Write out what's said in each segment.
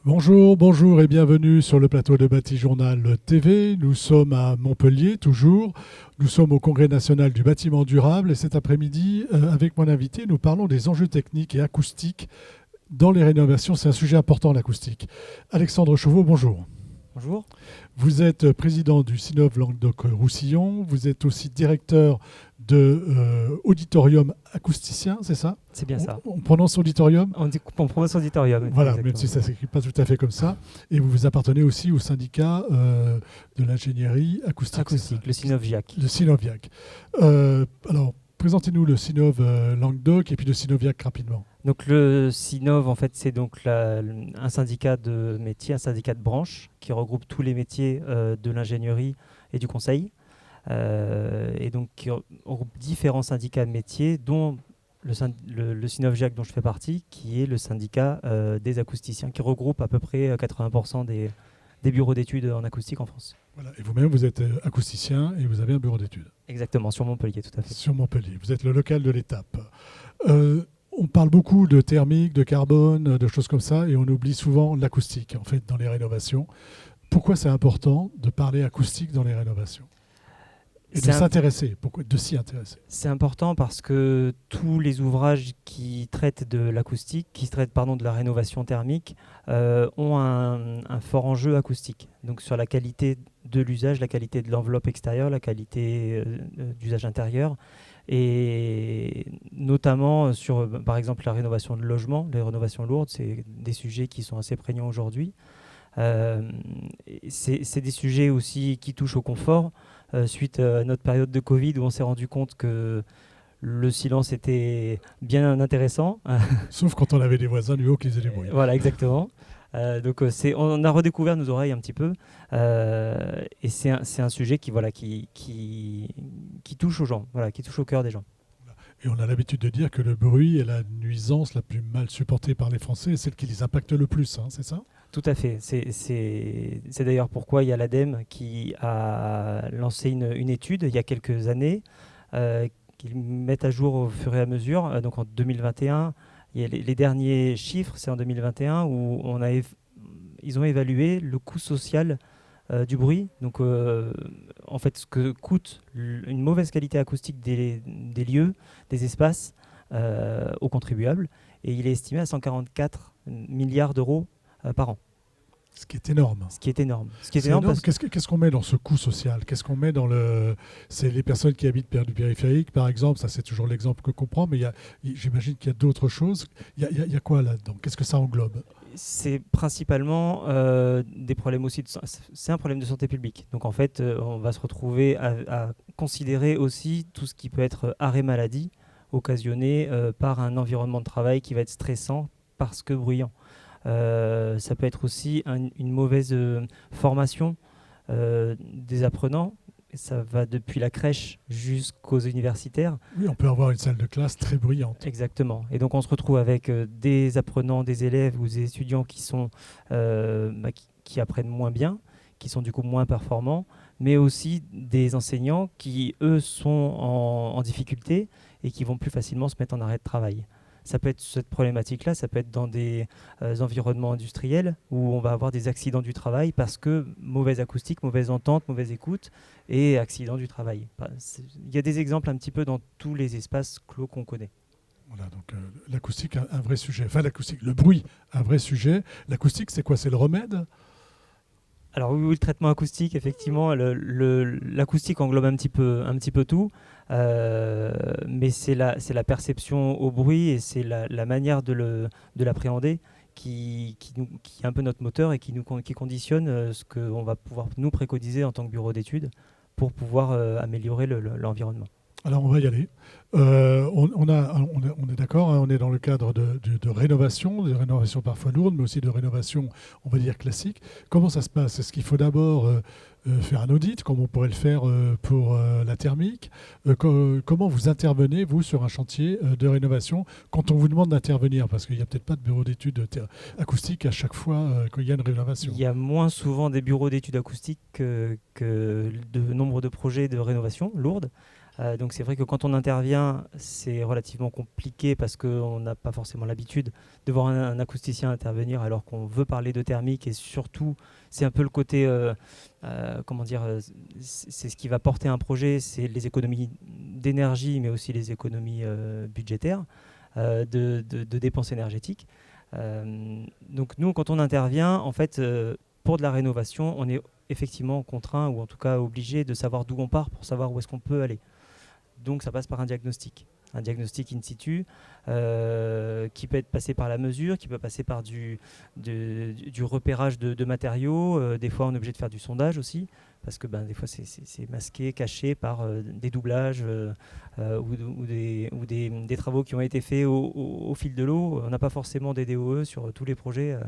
Bonjour, bonjour et bienvenue sur le plateau de Bâti Journal TV. Nous sommes à Montpellier, toujours. Nous sommes au Congrès national du bâtiment durable et cet après-midi, avec mon invité, nous parlons des enjeux techniques et acoustiques dans les rénovations. C'est un sujet important, l'acoustique. Alexandre Chauveau, bonjour. Bonjour. Vous êtes président du CINOV Languedoc-Roussillon. Vous êtes aussi directeur de Auditorium Acousticien, c'est ça? C'est bien ça. On prononce auditorium? On propose auditorium. Voilà, exactement. même si ça ne s'écrit pas tout à fait comme ça. Et vous appartenez aussi au syndicat de l'ingénierie acoustique. Acoustique, le Synovviac. Le Synoviac. Alors, présentez-nous le Synov Languedoc et puis le Synoviac rapidement. Donc le Synov, en fait, c'est donc un syndicat de métiers, un syndicat de branche qui regroupe tous les métiers de l'ingénierie et du conseil. Et donc qui regroupe différents syndicats de métiers, dont le Synovviac dont je fais partie, qui est le syndicat des acousticiens, qui regroupe à peu près 80% des bureaux d'études en acoustique en France. Voilà. Et vous-même, vous êtes acousticien et vous avez un bureau d'études. Exactement, sur Montpellier, tout à fait. Sur Montpellier. Vous êtes le local de l'étape. On parle beaucoup de thermique, de carbone, de choses comme ça, et on oublie souvent l'acoustique, en fait, dans les rénovations. Pourquoi c'est important de parler acoustique dans les rénovations? Et de s'intéresser, de s'y intéresser. C'est important parce que tous les ouvrages qui traitent de l'acoustique, de la rénovation thermique, ont un fort enjeu acoustique. Donc sur la qualité de l'usage, la qualité de l'enveloppe extérieure, la qualité d'usage intérieur, et notamment sur, par exemple, la rénovation de logement, les rénovations lourdes, c'est des sujets qui sont assez prégnants aujourd'hui. C'est des sujets aussi qui touchent au confort. Suite à notre période de Covid où on s'est rendu compte que le silence était bien intéressant. Sauf quand on avait des voisins du haut qui faisaient du bruit. Voilà, exactement. Donc on a redécouvert nos oreilles un petit peu. Et c'est un sujet qui touche aux gens, qui touche au cœur des gens. Et on a l'habitude de dire que le bruit est la nuisance la plus mal supportée par les Français et celle qui les impacte le plus, hein, c'est ça? Tout à fait. C'est d'ailleurs pourquoi il y a l'ADEME qui a lancé une étude il y a quelques années, qu'ils mettent à jour au fur et à mesure. Donc en 2021, il y a les derniers chiffres, c'est en 2021 où ils ont évalué le coût social du bruit. Donc en fait, ce que coûte une mauvaise qualité acoustique des lieux, des espaces aux contribuables. Et il est estimé à 144 milliards d'euros par an. Ce qui est énorme. Ce qui est énorme. Qu'est-ce qu'on met dans ce coût social? Qu'est-ce qu'on met dans le... C'est les personnes qui habitent du périphérique, par exemple. Ça, c'est toujours l'exemple que qu'on prend. Mais j'imagine qu'il y a d'autres choses. Il y a quoi là-dedans? Qu'est-ce que ça englobe? C'est principalement des problèmes aussi. C'est un problème de santé publique. Donc en fait, on va se retrouver à considérer aussi tout ce qui peut être arrêt maladie occasionné par un environnement de travail qui va être stressant parce que bruyant. Ça peut être aussi une mauvaise formation des apprenants. Ça va depuis la crèche jusqu'aux universitaires. Oui, on peut avoir une salle de classe très bruyante. Exactement. Et donc on se retrouve avec des apprenants, des élèves ou des étudiants qui apprennent moins bien, qui sont du coup moins performants, mais aussi des enseignants qui, eux, sont en difficulté et qui vont plus facilement se mettre en arrêt de travail. Ça peut être cette problématique-là, ça peut être dans des environnements industriels où on va avoir des accidents du travail parce que mauvaise acoustique, mauvaise entente, mauvaise écoute et accident du travail. Il y a des exemples un petit peu dans tous les espaces clos qu'on connaît. Voilà, donc l'acoustique, un vrai sujet. Enfin, l'acoustique, le bruit, un vrai sujet. L'acoustique, c'est quoi? C'est le remède? Alors oui, le traitement acoustique, effectivement, l'acoustique englobe un petit peu tout, mais c'est la perception au bruit et c'est la manière de l'appréhender qui est un peu notre moteur et qui conditionne ce qu'on va pouvoir nous préconiser en tant que bureau d'études pour pouvoir améliorer l'environnement. Alors on va y aller. On est d'accord, hein, on est dans le cadre de rénovation parfois lourde, mais aussi de rénovation, on va dire, classique. Comment ça se passe? Est-ce qu'il faut d'abord faire un audit, comme on pourrait le faire pour la thermique? Comment vous intervenez, vous, sur un chantier de rénovation, quand on vous demande d'intervenir? Parce qu'il n'y a peut-être pas de bureau d'études acoustique à chaque fois qu'il y a une rénovation. Il y a moins souvent des bureaux d'études acoustiques que de nombre de projets de rénovation lourde. Donc c'est vrai que quand on intervient, c'est relativement compliqué parce qu'on n'a pas forcément l'habitude de voir un acousticien intervenir alors qu'on veut parler de thermique, et surtout c'est un peu le côté, comment dire, c'est ce qui va porter un projet, c'est les économies d'énergie mais aussi les économies budgétaires, de dépenses énergétiques. Donc nous, quand on intervient, en fait, pour de la rénovation, on est effectivement contraint, ou en tout cas obligé, de savoir d'où on part pour savoir où est-ce qu'on peut aller. Donc ça passe par un diagnostic in situ, qui peut être passé par la mesure, qui peut passer par du repérage de matériaux. Des fois, on est obligé de faire du sondage aussi, parce que des fois, c'est masqué, caché par des doublages, ou des travaux qui ont été faits au fil de l'eau. On n'a pas forcément des DOE sur tous les projets.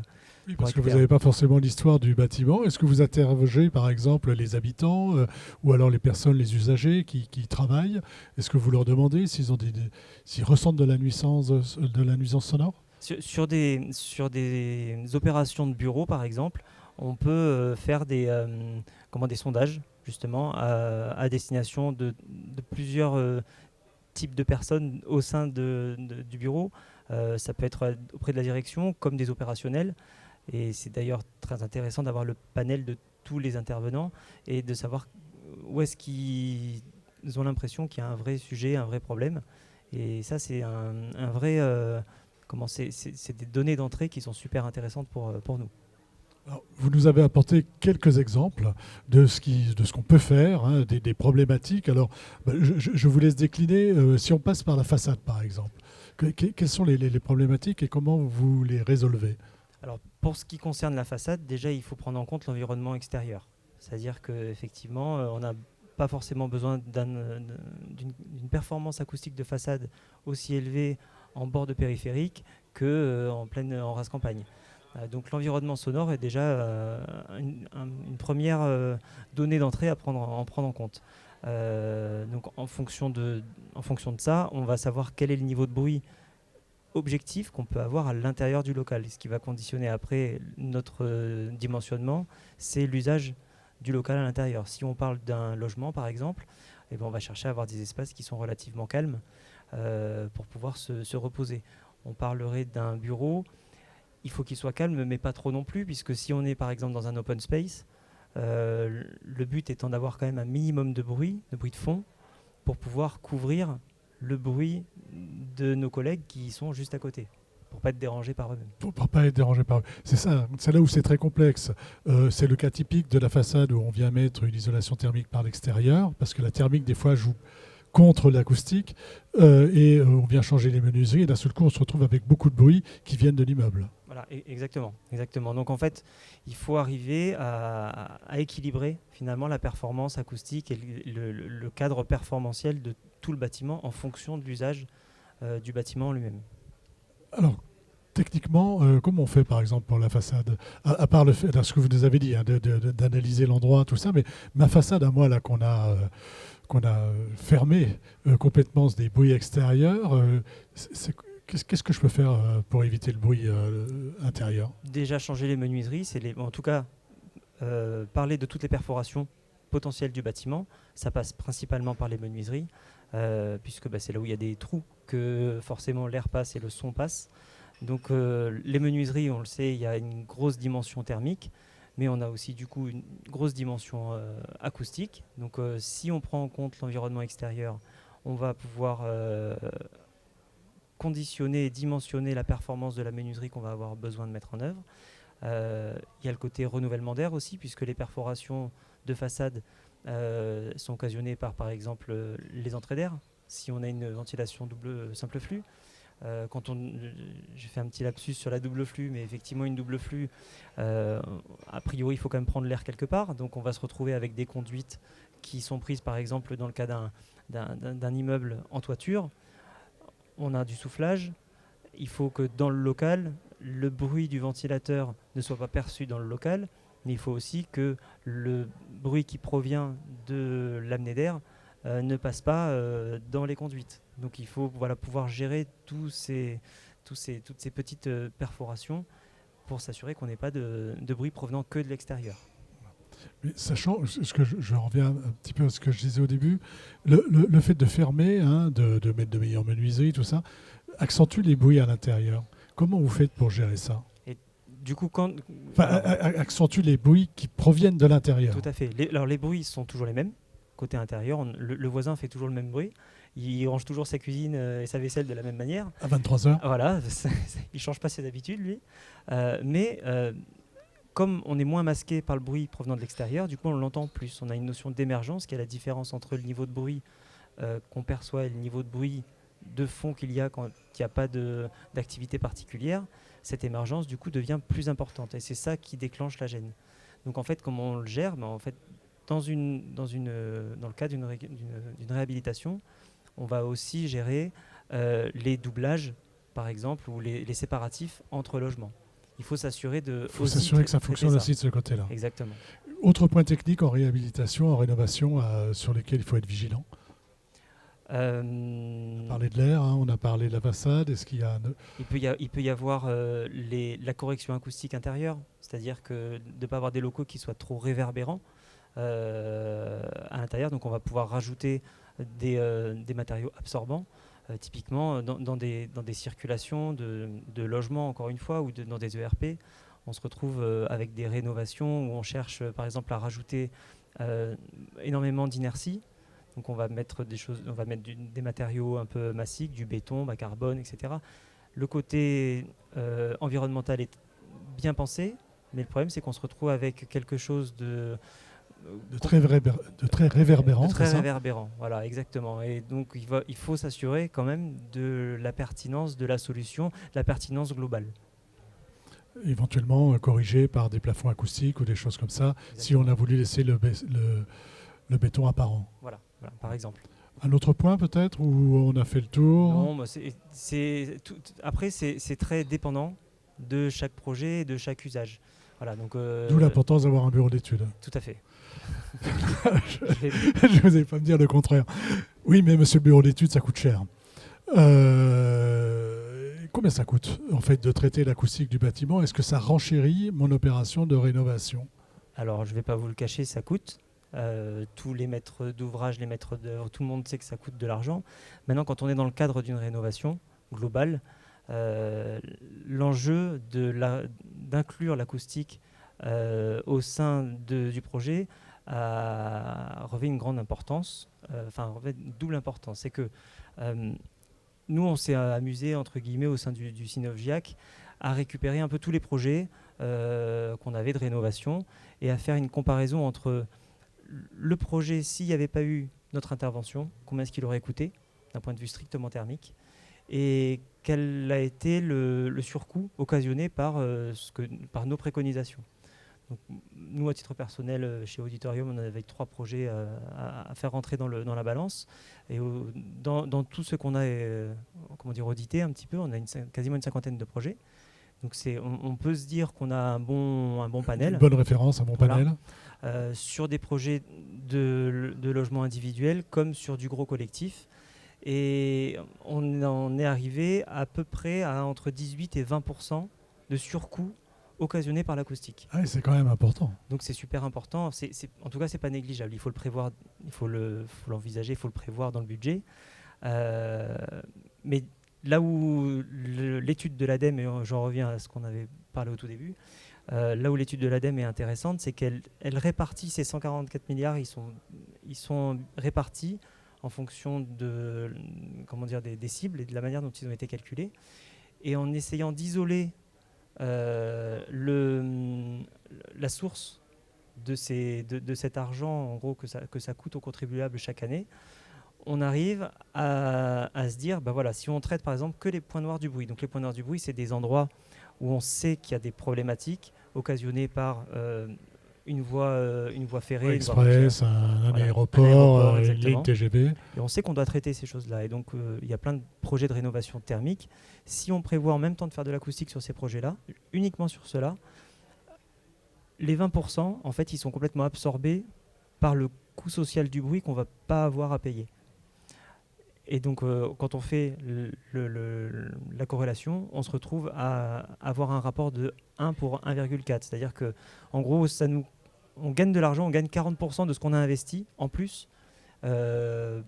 Oui, Qu'on parce que vous récupère. n'avez pas forcément l'histoire du bâtiment. Est-ce que vous interrogez, par exemple, les habitants ou alors les personnes, les usagers qui travaillent? Est-ce que vous leur demandez s'ils ressentent de la nuisance sonore? Sur des opérations de bureau, par exemple, on peut faire des sondages, justement, à destination de plusieurs types de personnes au sein du bureau. Ça peut être auprès de la direction comme des opérationnels. Et c'est d'ailleurs très intéressant d'avoir le panel de tous les intervenants et de savoir où est-ce qu'ils ont l'impression qu'il y a un vrai sujet, un vrai problème. Et ça, c'est un vrai... c'est des données d'entrée qui sont super intéressantes pour nous. Alors, vous nous avez apporté quelques exemples de ce qu'on peut faire, hein, des problématiques. Alors, je vous laisse décliner. Si on passe par la façade, par exemple, quelles sont les problématiques et comment vous les résolvez? Alors, pour ce qui concerne la façade, déjà, il faut prendre en compte l'environnement extérieur. C'est-à-dire qu'effectivement, on n'a pas forcément besoin d'une performance acoustique de façade aussi élevée en bord de périphérique en race campagne. Donc l'environnement sonore est déjà une première donnée d'entrée à prendre en compte. Donc en fonction de ça, on va savoir quel est le niveau de bruit objectif qu'on peut avoir à l'intérieur du local. Ce qui va conditionner après notre dimensionnement, c'est l'usage du local à l'intérieur. Si on parle d'un logement, par exemple, on va chercher à avoir des espaces qui sont relativement calmes pour pouvoir se reposer. On parlerait d'un bureau, il faut qu'il soit calme, mais pas trop non plus, puisque si on est par exemple dans un open space, le but étant d'avoir quand même un minimum de bruit de fond, pour pouvoir couvrir le bruit de nos collègues qui sont juste à côté, pour pas être dérangés par eux-mêmes. Pour ne pas être dérangé par eux. C'est ça, c'est là où c'est très complexe. C'est le cas typique de la façade où on vient mettre une isolation thermique par l'extérieur, parce que la thermique, des fois, joue contre l'acoustique, et on vient changer les menuiseries, et d'un seul coup, on se retrouve avec beaucoup de bruit qui viennent de l'immeuble. Voilà, exactement. Donc en fait, il faut arriver à équilibrer finalement la performance acoustique et le cadre performantiel de tout le bâtiment en fonction de l'usage du bâtiment en lui-même. Alors, techniquement, comment on fait par exemple pour la façade? À part le fait, ce que vous nous avez dit, hein, d'analyser l'endroit, tout ça, mais ma façade à moi, là, qu'on a fermé complètement des bruits extérieurs, qu'est-ce que je peux faire pour éviter le bruit intérieur? Déjà changer les menuiseries, en tout cas parler de toutes les perforations potentielles du bâtiment. Ça passe principalement par les menuiseries, puisque c'est là où il y a des trous que forcément l'air passe et le son passe. Donc les menuiseries, on le sait, il y a une grosse dimension thermique, mais on a aussi du coup une grosse dimension acoustique. Donc si on prend en compte l'environnement extérieur, on va pouvoir conditionner et dimensionner la performance de la menuiserie qu'on va avoir besoin de mettre en œuvre. Il y a le côté renouvellement d'air aussi, puisque les perforations de façade sont occasionnées par exemple, les entrées d'air. Si on a une ventilation simple flux, j'ai fait un petit lapsus sur la double flux, mais effectivement une double flux, a priori il faut quand même prendre l'air quelque part, donc on va se retrouver avec des conduites qui sont prises par exemple dans le cas d'un immeuble en toiture. On a du soufflage, il faut que dans le local, le bruit du ventilateur ne soit pas perçu dans le local, mais il faut aussi que le bruit qui provient de l'amener d'air ne passe pas dans les conduites. Donc il faut pouvoir gérer toutes ces petites perforations pour s'assurer qu'on n'ait pas de bruit provenant que de l'extérieur. Mais sachant, je reviens un petit peu à ce que je disais au début, le fait de fermer, hein, de mettre de meilleures menuiseries, tout ça, accentue les bruits à l'intérieur. Comment vous faites pour gérer ça? Et du coup, quand... Enfin, Alors, accentue les bruits qui proviennent de l'intérieur. tout à fait. Alors les bruits sont toujours les mêmes. Côté intérieur, le voisin fait toujours le même bruit. Il range toujours sa cuisine et sa vaisselle de la même manière. À 23 heures. Voilà, il change pas ses habitudes, lui. Mais comme on est moins masqué par le bruit provenant de l'extérieur, du coup on l'entend plus. On a une notion d'émergence qui est la différence entre le niveau de bruit qu'on perçoit et le niveau de bruit de fond qu'il y a quand il n'y a pas d'activité particulière. Cette émergence du coup devient plus importante et c'est ça qui déclenche la gêne. Donc en fait, comment on le gère? En fait, dans le cas d'une réhabilitation, on va aussi gérer les doublages, par exemple, ou les séparatifs entre logements. Il faut s'assurer Il faut s'assurer que ça fonctionne aussi de ce côté-là. Exactement. Autre point technique en réhabilitation, en rénovation, sur lesquels il faut être vigilant. On a parlé de l'air, hein, on a parlé de la façade. Est-ce qu'il y a il peut y avoir la correction acoustique intérieure, c'est-à-dire que de ne pas avoir des locaux qui soient trop réverbérants à l'intérieur. Donc on va pouvoir rajouter des matériaux absorbants. Typiquement, dans des circulations de logements, encore une fois, ou dans des ERP, on se retrouve avec des rénovations où on cherche, par exemple, à rajouter énormément d'inertie. Donc on va mettre des matériaux un peu massiques, du béton, bas carbone, etc. Le côté environnemental est bien pensé, mais le problème c'est qu'on se retrouve avec quelque chose de très réverbérant. De très réverbérant, voilà, exactement. Et donc il faut s'assurer quand même de la pertinence de la solution, de la pertinence globale. Éventuellement corrigé par des plafonds acoustiques ou des choses comme ça, exactement, si on a voulu laisser le béton apparent. Voilà, par exemple. Un autre point peut-être où on a fait le tour? Non, après c'est très dépendant de chaque projet et de chaque usage. Voilà, donc, d'où l'importance d'avoir un bureau d'études. Tout à fait. Je ne vais pas me dire le contraire. Oui, mais monsieur le bureau d'études, ça coûte cher. Combien ça coûte en fait de traiter l'acoustique du bâtiment? Est-ce que ça renchérit mon opération de rénovation? Alors je ne vais pas vous le cacher, ça coûte. Tous les maîtres d'ouvrage, les maîtres d'œuvre, tout le monde sait que ça coûte de l'argent. Maintenant, quand on est dans le cadre d'une rénovation globale, l'enjeu d'inclure l'acoustique au sein du projet revêt une grande importance, revêt une double importance. C'est que nous, on s'est amusé, entre guillemets, au sein du Synovgiac, à récupérer un peu tous les projets qu'on avait de rénovation et à faire une comparaison entre le projet, s'il n'y avait pas eu notre intervention, combien est-ce qu'il aurait coûté d'un point de vue strictement thermique, et quel a été le surcoût occasionné par nos préconisations. Donc, nous, à titre personnel, chez Auditorium, on avait 3 projets à faire rentrer dans la balance. Et dans tout ce qu'on a audité un petit peu, on a quasiment une cinquantaine de projets. Donc on peut se dire qu'on a un bon panel. Une bonne référence, un bon panel. Sur des projets de logement individuel comme sur du gros collectif. Et on en est arrivé à peu près à entre 18 et 20% de surcoût occasionné par l'acoustique. Ah, c'est quand même important. Donc c'est super important. En tout cas, c'est pas négligeable. Il faut le prévoir, il faut l'envisager, il faut le prévoir dans le budget. Mais là où l'étude de l'ADEME, et j'en reviens à ce qu'on avait parlé au tout début, là où l'étude de l'ADEME est intéressante, c'est qu'elle répartit ces 144 milliards, ils sont répartis en fonction des cibles et de la manière dont ils ont été calculés, et en essayant d'isoler la source de cet argent, en gros, que ça coûte aux contribuables chaque année, on arrive à se dire, si on traite par exemple que les points noirs du bruit. Donc les points noirs du bruit, c'est des endroits où on sait qu'il y a des problématiques occasionnées par une voie ferrée, express, un aéroport, une ligne TGV. Et on sait qu'on doit traiter ces choses-là. Et donc il y a plein de projets de rénovation thermique. Si on prévoit en même temps de faire de l'acoustique sur ces projets-là, uniquement sur ceux-là, les 20%, en fait, ils sont complètement absorbés par le coût social du bruit qu'on ne va pas avoir à payer. Et donc, quand on fait la corrélation, on se retrouve à avoir un rapport de 1 pour 1,4. C'est-à-dire que, en gros, ça nous on gagne de l'argent, on gagne 40% de ce qu'on a investi en plus. En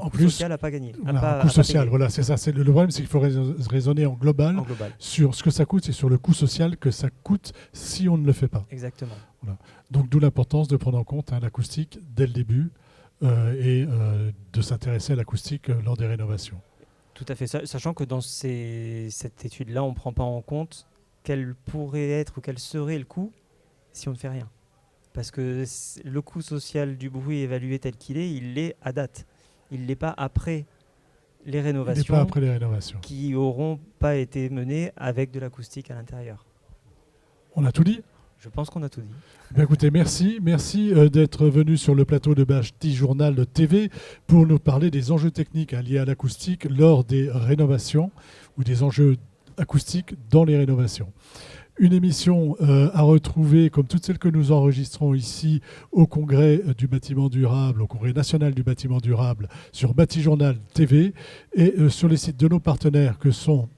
coût plus, social à pas gagner. Voilà, en coût social, voilà, c'est ça. Le problème, c'est qu'il faut raisonner en global, sur ce que ça coûte et sur le coût social que ça coûte si on ne le fait pas. Exactement. Voilà. Donc d'où l'importance de prendre en compte l'acoustique dès le début et de s'intéresser à l'acoustique lors des rénovations. Tout à fait, sachant que dans cette étude-là, on ne prend pas en compte quel pourrait être ou quel serait le coût si on ne fait rien. Parce que le coût social du bruit évalué tel qu'il est, il l'est à date. Il ne l'est pas après les rénovations qui n'auront pas été menées avec de l'acoustique à l'intérieur. On a tout dit ? Je pense qu'on a tout dit. Bien, écoutez, merci d'être venu sur le plateau de Bastille Journal de TV pour nous parler des enjeux techniques liés à l'acoustique lors des rénovations ou des enjeux acoustiques dans les rénovations. Une émission à retrouver, comme toutes celles que nous enregistrons ici au Congrès du bâtiment durable, au Congrès national du bâtiment durable, sur Bastille Journal TV et sur les sites de nos partenaires que sont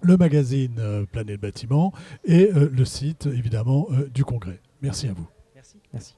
le magazine Planète Bâtiment et le site, évidemment, du Congrès. Merci à vous. Merci.